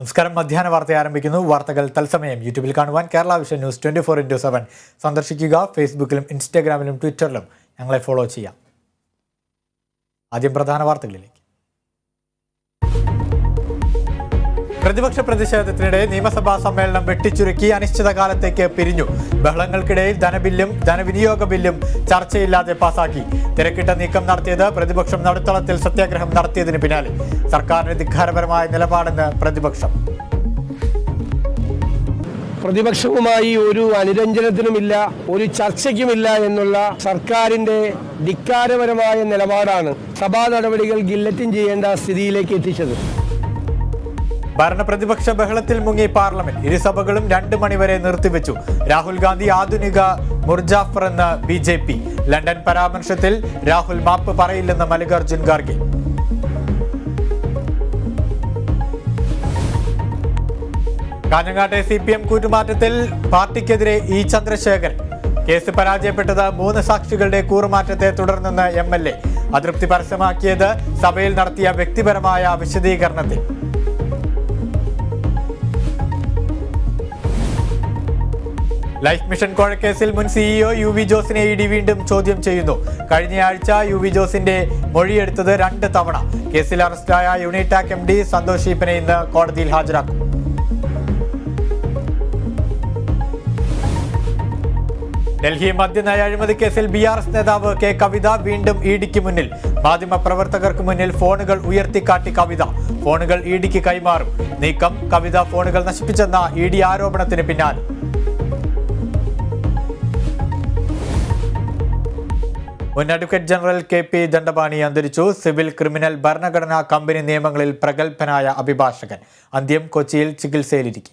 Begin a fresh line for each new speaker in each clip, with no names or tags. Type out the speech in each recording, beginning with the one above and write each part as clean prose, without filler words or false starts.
നമസ്കാരം. മധ്യാഹ്ന വാർത്ത ആരംഭിക്കുന്നു. വാർത്തകൾ തത്സമയം യൂട്യൂബിൽ കാണുവാൻ കേരള വിഷൻ ന്യൂസ് 24/7 സന്ദർശിക്കുക. ഫേസ്ബുക്കിലും ഇൻസ്റ്റാഗ്രാമിലും ട്വിറ്ററിലും ഞങ്ങളെ ഫോളോ ചെയ്യാം. ആദ്യം പ്രധാന വാർത്തകളിലേക്ക്. പ്രതിപക്ഷ പ്രതിഷേധത്തിനിടെ നിയമസഭാ സമ്മേളനം വെട്ടിച്ചുരുക്കി അനിശ്ചിതകാലത്തേക്ക് പിരിഞ്ഞു. ബഹളങ്ങൾക്കിടയിൽ ധനബില്ലും ധനവിനിയോഗ ബില്ലും ചർച്ചയില്ലാതെ പാസാക്കി. തിരക്കിട്ട നീക്കം നടത്തിയത് പ്രതിപക്ഷം നടുത്തളത്തിൽ സത്യാഗ്രഹം നടത്തിയതിന് പിന്നാലെ. സർക്കാരിന് ധിക്കാരപരമായ നിലപാടെന്ന് പ്രതിപക്ഷം.
പ്രതിപക്ഷവുമായി ഒരു അനുരഞ്ജനത്തിനുമില്ല, ഒരു ചർച്ചയ്ക്കുമില്ല എന്നുള്ള സർക്കാരിന്റെ ധിക്കാരപരമായ നിലപാടാണ് സഭാ നടപടികൾ ഗില്ലറ്റിൻ ചെയ്യേണ്ട സ്ഥിതിയിലേക്ക് എത്തിച്ചത്.
ഭരണപ്രതിപക്ഷ ബഹളത്തിൽ മുങ്ങി പാർലമെന്റ്. ഇരുസഭകളും 2 മണിവരെ നിർത്തിവെച്ചു. രാഹുൽ ഗാന്ധി ആധുനിക മുർജാഫർ എന്ന് BJP. ലണ്ടൻ പരാമർശത്തിൽ രാഹുൽ മാപ്പ് പറയില്ലെന്ന് മല്ലികാർജുൻ ഖാർഗെ. കാഞ്ഞങ്ങാട്ടെ CPM കൂറ്റുമാറ്റത്തിൽ പാർട്ടിക്കെതിരെ E. ചന്ദ്രശേഖരൻ. കേസ് പരാജയപ്പെട്ടത് 3 സാക്ഷികളുടെ കൂറുമാറ്റത്തെ തുടർന്നെന്ന് MLA. അതൃപ്തി പരസ്യമാക്കിയത് സഭയിൽ നടത്തിയ വ്യക്തിപരമായ വിശദീകരണത്തിൽ. ലൈഫ് മിഷൻ കോഴക്കേസിൽ മുൻ CEO UV ജോസിനെ ED വീണ്ടും ചോദ്യം ചെയ്യുന്നു. കഴിഞ്ഞയാഴ്ച UV ജോസിന്റെ മൊഴിയെടുത്തത് 2 തവണ. കേസിൽ അറസ്റ്റായ യൂണിടാക് MD സന്തോഷ് ഈപ്പനെ ഇന്ന് കോടതിയിൽ ഹാജരാക്കും. ഡൽഹി മദ്യനയ അഴിമതി കേസിൽ BRS നേതാവ് K. കവിത വീണ്ടും EDക്ക് മുന്നിൽ. മാധ്യമപ്രവർത്തകർക്ക് മുന്നിൽ ഫോണുകൾ ഉയർത്തിക്കാട്ടി കവിത. ഫോണുകൾ EDക്ക് കൈമാറും. നീക്കം കവിത ഫോണുകൾ നശിപ്പിച്ചെന്ന ED ആരോപണത്തിന് പിന്നാലെ. മുൻ അഡ്വക്കേറ്റ് ജനറൽ KP ദണ്ഡപാണി അന്തരിച്ചു. സിവിൽ, ക്രിമിനൽ, ഭരണഘടനാ, കമ്പനി നിയമങ്ങളിൽ പ്രഗത്ഭനായ അഭിഭാഷകൻ. അന്ത്യം കൊച്ചിയിൽ ചികിത്സയിലിരിക്കെ.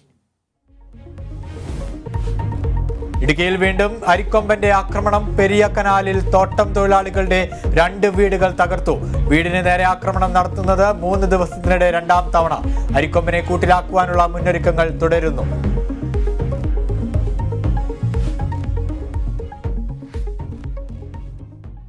ഇടുക്കിയിൽ വീണ്ടും അരിക്കൊമ്പന്റെ ആക്രമണം. പെരിയ കനാലിൽ തോട്ടം തൊഴിലാളികളുടെ 2 വീടുകൾ തകർത്തു. വീടിന് നേരെ ആക്രമണം നടത്തുന്നത് 3 ദിവസത്തിനിടെ 2ാം തവണ. അരിക്കൊമ്പനെ കൂട്ടിലാക്കുവാനുള്ള മുന്നൊരുക്കങ്ങൾ തുടരുന്നു.